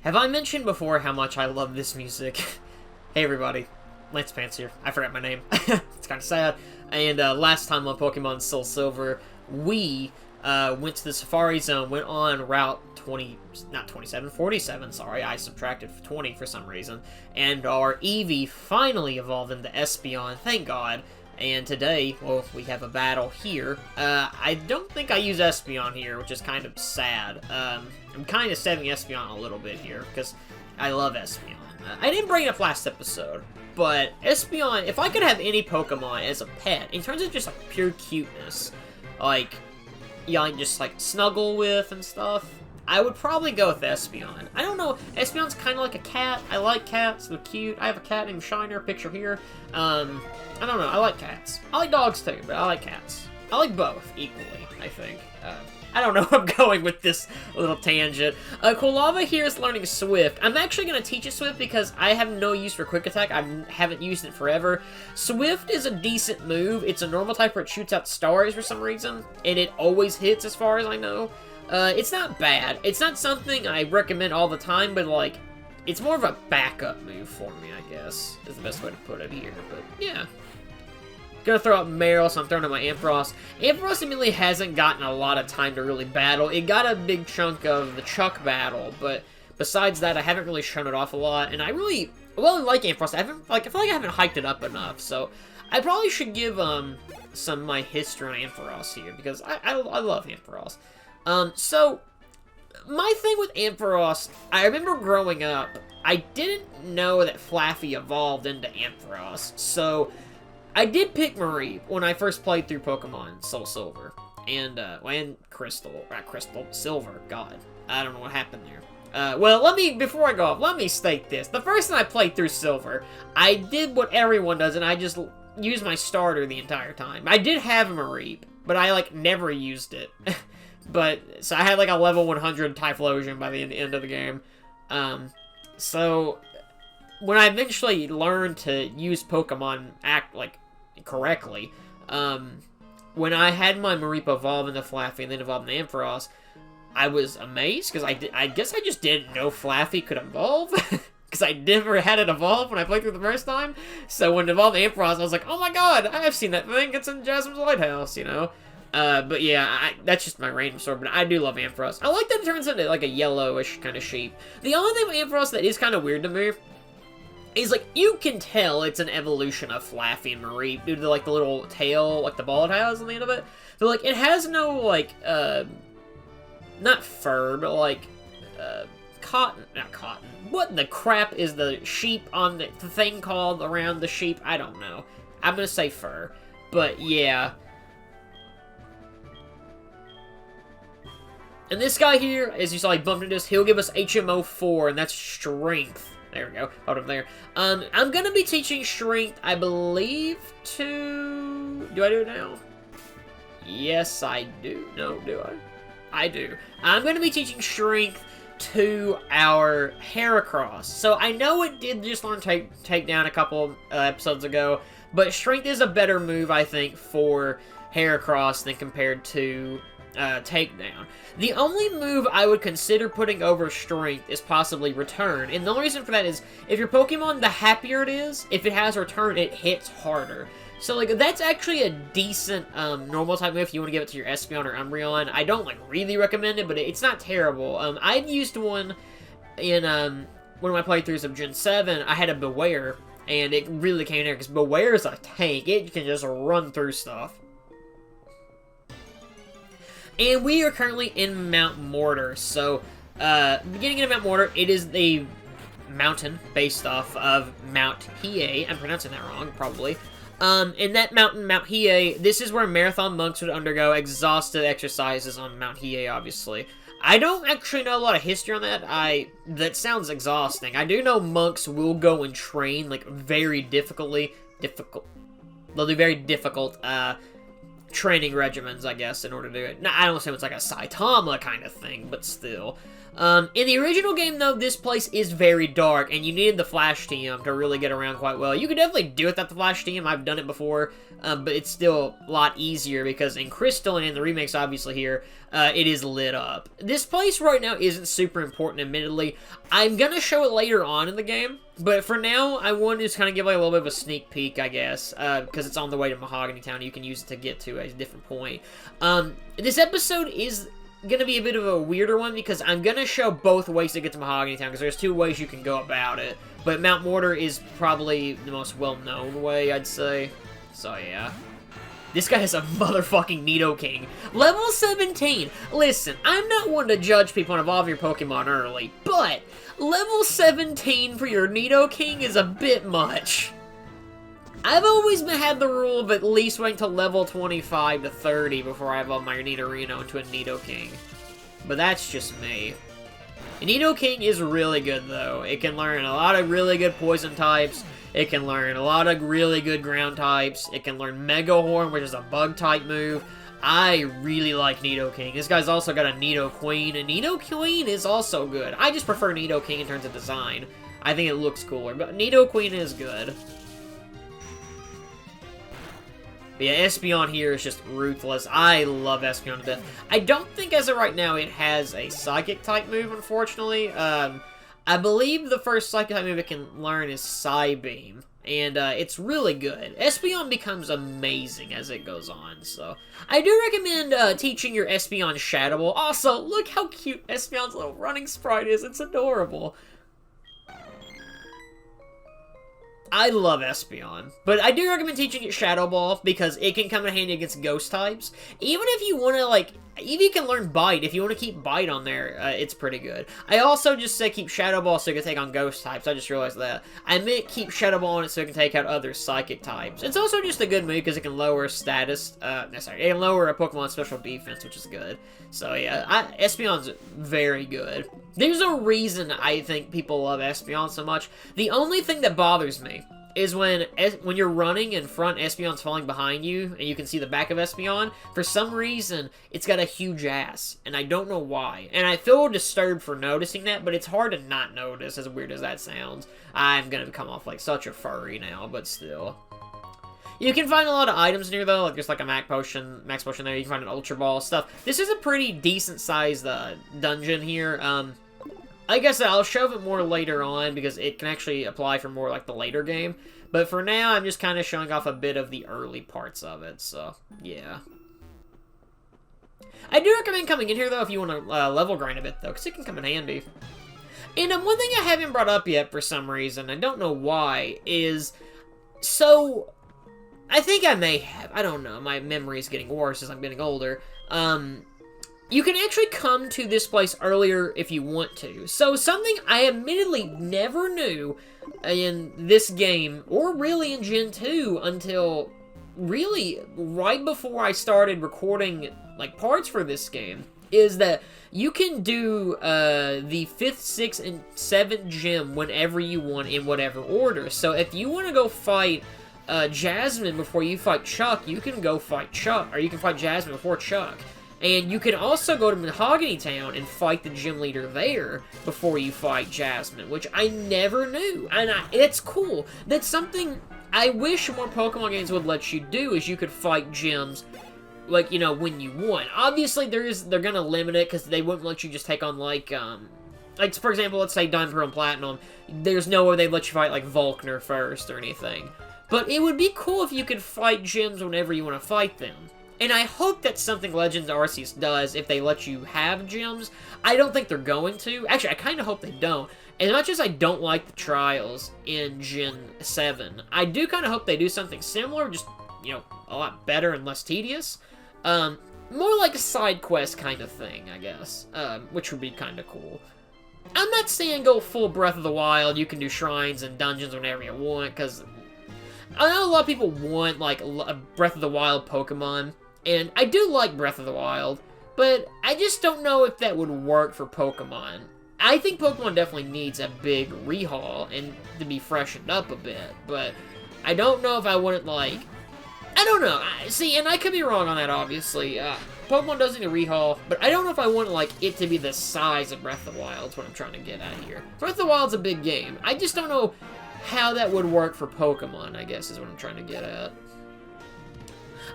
Have I mentioned before how much I love this music? Hey everybody, Lance Pants here. I forgot my name. It's kind of sad. And last time on Pokemon SoulSilver, we went to the Safari Zone, went on Route 20, not 27, 47, sorry, I subtracted 20 for some reason, and our Eevee finally evolved into Espeon, thank God. And today, well, we have a battle here. I don't think I use Espeon here, which is kind of sad. I'm kind of saving Espeon a little bit here, because I love Espeon. I didn't bring it up last episode, but Espeon, if I could have any Pokemon as a pet, in terms of just, like, pure cuteness, like, yeah, just, like, snuggle with and stuff, I would probably go with Espeon. I don't know, Espeon's kind of like a cat. I like cats, they're cute. I have a cat named Shiner, picture here. I don't know, I like cats. I like dogs too, but I like cats. I like both equally, I think. I don't know where I'm going with this little tangent. Quilava here is learning Swift. I'm actually going to teach it Swift because I have no use for Quick Attack. I haven't used it forever. Swift is a decent move. It's a normal type where it shoots out stars for some reason, and it always hits as far as I know. It's not bad. It's not something I recommend all the time, but, like, it's more of a backup move for me, I guess, is the best way to put it here, but, yeah. Gonna throw out Meryl, so I'm throwing out my Ampharos. Ampharos admittedly hasn't gotten a lot of time to really battle. It got a big chunk of the Chuck battle, but besides that, I haven't really shown it off a lot, and I really like Ampharos. I feel like I haven't hyped it up enough, so I probably should give, some of my history on Ampharos here, because I love Ampharos. So, my thing with Ampharos, I remember growing up, I didn't know that Flaffy evolved into Ampharos, so I did pick Marie when I first played through Pokemon SoulSilver, and Silver, God, I don't know what happened there. Well, before I go off, let me state this. The first time I played through Silver, I did what everyone does, and I just used my starter the entire time. I did have a Marie, but I, like, never used it. So I had, like, a level 100 Typhlosion by the end of the game. So when I eventually learned to use Pokemon correctly, when I had my Mareep evolve into Flaffy and then evolve into Ampharos, I was amazed, because I guess I just didn't know Flaffy could evolve, because I never had it evolve when I played through the first time. So when it evolved into Ampharos, I was like, oh my god, I've seen that thing, it's in Jasmine's Lighthouse, you know? But yeah, that's just my random story, but I do love Ampharos. I like that it turns into, like, a yellowish kind of sheep. The only thing with Ampharos that is kind of weird to me is, like, you can tell it's an evolution of Flaffy and Mareep due to, like, the little tail, like, the ball it has on the end of it. But, like, it has no, like, not fur, but, like, not cotton. What the crap is the sheep on the thing called around the sheep? I don't know. I'm gonna say fur. But, yeah. And this guy here, as you saw, he bumped into us, he'll give us HMO 4, and that's Strength. There we go. Hold up there. I'm going to be teaching Strength, I believe, to... Do I do it now? Yes, I do. No, do I? I do. I'm going to be teaching Strength to our Heracross. So I know it did just learn take down a couple episodes ago, but Strength is a better move, I think, for Heracross than compared to Takedown. The only move I would consider putting over Strength is possibly Return, and the only reason for that is, if your Pokemon, the happier it is, if it has Return, it hits harder. So, like, that's actually a decent, normal type move if you want to give it to your Espeon or Umbreon. I don't, like, really recommend it, but it's not terrible. I've used one in, one of my playthroughs of Gen 7, I had a Beware, and it really came in there, because Beware is a tank. It can just run through stuff. And we are currently in Mount Mortar, so, beginning in Mount Mortar, it is the mountain based off of Mount Hiei. I'm pronouncing that wrong, probably. In that mountain, Mount Hiei, this is where marathon monks would undergo exhaustive exercises on Mount Hiei, obviously. I don't actually know a lot of history on that. That sounds exhausting. I do know monks will go and train, like, very difficult. They'll do very difficult, training regimens, I guess, in order to do it. Now, I don't say it's like a Saitama kind of thing, but still. In the original game, though, this place is very dark, and you needed the flash TM to really get around quite well. You could definitely do it without the flash TM. I've done it before, but it's still a lot easier because in Crystal and in the remakes, obviously here, it is lit up. This place right now isn't super important, admittedly. I'm gonna show it later on in the game, but for now, I want to just kind of give like a little bit of a sneak peek, I guess, because it's on the way to Mahogany Town. You can use it to get to a different point. This episode is gonna be a bit of a weirder one because I'm gonna show both ways to get to Mahogany Town because there's two ways you can go about it, but Mount Mortar is probably the most well-known way, I'd say. So yeah. This guy has a motherfucking Nidoking. Level 17! Listen, I'm not one to judge people and evolve your Pokemon early, but level 17 for your Nidoking is a bit much. I've always had the rule of at least waiting till level 25 to 30 before I evolve my Nidorino into a Nidoking. But that's just me. Nidoking is really good, though. It can learn a lot of really good poison types. It can learn a lot of really good ground types. It can learn Mega Horn, which is a bug-type move. I really like Nidoking. This guy's also got a Nidoqueen, and Nidoqueen is also good. I just prefer Nidoking in terms of design. I think it looks cooler, but Nidoqueen is good. But yeah, Espeon here is just ruthless. I love Espeon to death. I don't think as of right now it has a Psychic-type move, unfortunately. I believe the first Psychic-type move it can learn is Psybeam, and it's really good. Espeon becomes amazing as it goes on, so I do recommend teaching your Espeon Shadow Ball. Also, look how cute Espeon's little running sprite is. It's adorable. I love Espeon, but I do recommend teaching it Shadow Ball because it can come in handy against ghost types. Even if you want to, like, even you can learn Bite. If you want to keep Bite on there, it's pretty good. I also just said keep Shadow Ball so it can take on ghost types. I just realized that. I meant keep Shadow Ball on it so it can take out other psychic types. It's also just a good move because it can lower status, it can lower a Pokemon's special defense, which is good. So yeah, Espeon's very good. There's a reason I think people love Espeon so much. The only thing that bothers me is when you're running and front Espeon's falling behind you, and you can see the back of Espeon, for some reason, it's got a huge ass, and I don't know why. And I feel disturbed for noticing that, but it's hard to not notice, as weird as that sounds. I'm gonna come off like such a furry now, but still. You can find a lot of items in here, though, like just like a max potion there, you can find an Ultra Ball, stuff. This is a pretty decent-sized dungeon here. Like I said, I'll show it more later on because it can actually apply for more like the later game. But for now, I'm just kind of showing off a bit of the early parts of it, so yeah. I do recommend coming in here, though, if you want to level grind a bit, though, because it can come in handy. And one thing I haven't brought up yet for some reason, I don't know why, is... So, I think I may have. I don't know. My memory is getting worse as I'm getting older. You can actually come to this place earlier if you want to. So something I admittedly never knew in this game, or really in Gen 2, until really right before I started recording like parts for this game, is that you can do the 5th, 6th, and 7th gym whenever you want in whatever order. So if you want to go fight Jasmine before you fight Chuck, you can go fight Chuck, or you can fight Jasmine before Chuck. And you can also go to Mahogany Town and fight the gym leader there before you fight Jasmine, which I never knew. And it's cool. That's something I wish more Pokemon games would let you do, is you could fight gyms, like, you know, when you want. Obviously, they're gonna limit it, because they wouldn't let you just take on, like, for example, let's say Diamond, Pearl, and Platinum. There's no way they'd let you fight, like, Volkner first or anything. But it would be cool if you could fight gyms whenever you want to fight them. And I hope that's something Legends Arceus does if they let you have gyms. I don't think they're going to. Actually, I kind of hope they don't. As much as I don't like the trials in Gen 7, I do kind of hope they do something similar, just, you know, a lot better and less tedious. More like a side quest kind of thing, I guess, which would be kind of cool. I'm not saying go full Breath of the Wild, you can do shrines and dungeons whenever you want, because I know a lot of people want, like, a Breath of the Wild Pokemon. And I do like Breath of the Wild, but I just don't know if that would work for Pokemon. I think Pokemon definitely needs a big rehaul and to be freshened up a bit, but I don't know if I wouldn't, like... I don't know. See, and I could be wrong on that, obviously. Pokemon does need a rehaul, but I don't know if I want, like, it to be the size of Breath of the Wild, is what I'm trying to get at here. Breath of the Wild's a big game. I just don't know how that would work for Pokemon, I guess, is what I'm trying to get at.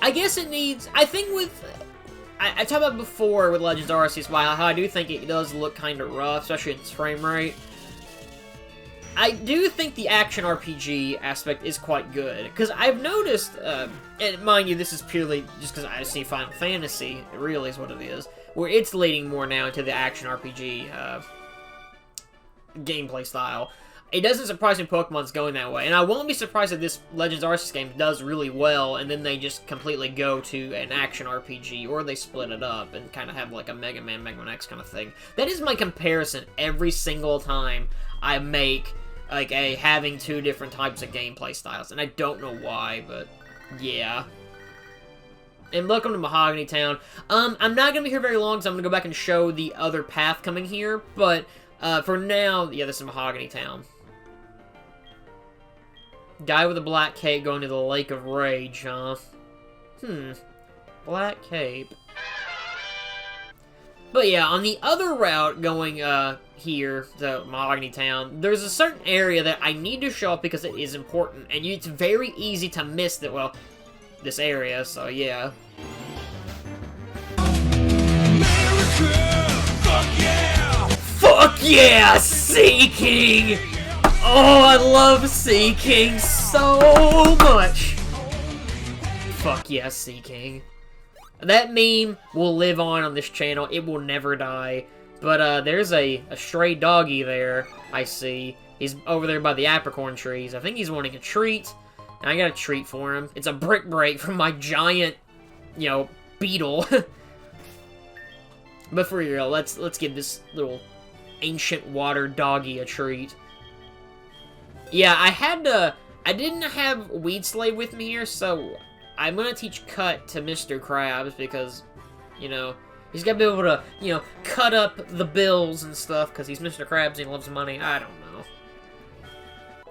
I guess it needs... I think with... I talked about before with Legends Arceus, how I do think it does look kind of rough, especially in its frame rate. I do think the action RPG aspect is quite good, because I've noticed, and mind you, this is purely just because I see Final Fantasy, it really is what it is, where it's leading more now into the action RPG gameplay style. It doesn't surprise me Pokemon's going that way, and I won't be surprised if this Legends Arceus game does really well, and then they just completely go to an action RPG, or they split it up and kind of have like a Mega Man, Mega Man X kind of thing. That is my comparison every single time I make like having two different types of gameplay styles, and I don't know why, but yeah. And welcome to Mahogany Town. I'm not gonna be here very long, so I'm gonna go back and show the other path coming here, but for now, yeah, this is Mahogany Town. Guy with a black cape going to the Lake of Rage, huh? Black cape. But yeah, on the other route going here to Mahogany Town, there's a certain area that I need to show up because it is important, and it's very easy to miss that, well, this area, so yeah. America, fuck yeah! Fuck yeah, Seaking! Oh, I love Seaking so much! Fuck yeah, Seaking. That meme will live on this channel. It will never die. But there's a stray doggy there, I see. He's over there by the apricorn trees. I think he's wanting a treat. And I got a treat for him. It's a brick break from my giant, you know, beetle. But for real, let's give this little ancient water doggy a treat. Yeah, I didn't have Weed Slave with me here, so I'm gonna teach Cut to Mr. Krabs because, you know, he's gotta be able to, you know, cut up the bills and stuff because he's Mr. Krabs and he loves money. I don't know.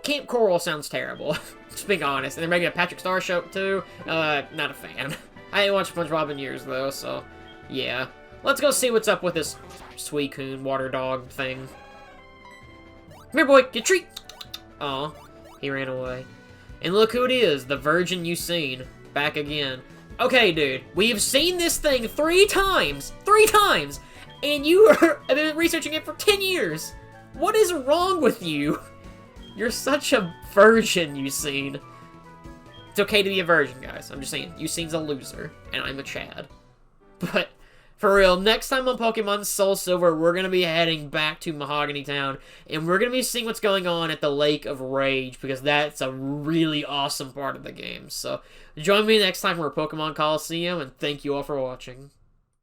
Camp Coral sounds terrible, just being honest. And they're making a Patrick Star show too. Not a fan. I ain't watched SpongeBob in years though, so yeah. Let's go see what's up with this Suicune water dog thing. Come here, boy, get a treat. Aw, he ran away. And look who it is, the virgin you seen. Back again. Okay, dude, we've seen this thing 3 times! 3 times! And you have been researching it for 10 years! What is wrong with you? You're such a virgin, you seen. It's okay to be a virgin, guys. I'm just saying, you seen's a loser, and I'm a Chad. But for real, next time on Pokemon SoulSilver, we're going to be heading back to Mahogany Town, and we're going to be seeing what's going on at the Lake of Rage, because that's a really awesome part of the game. So, join me next time for Pokemon Coliseum, and thank you all for watching.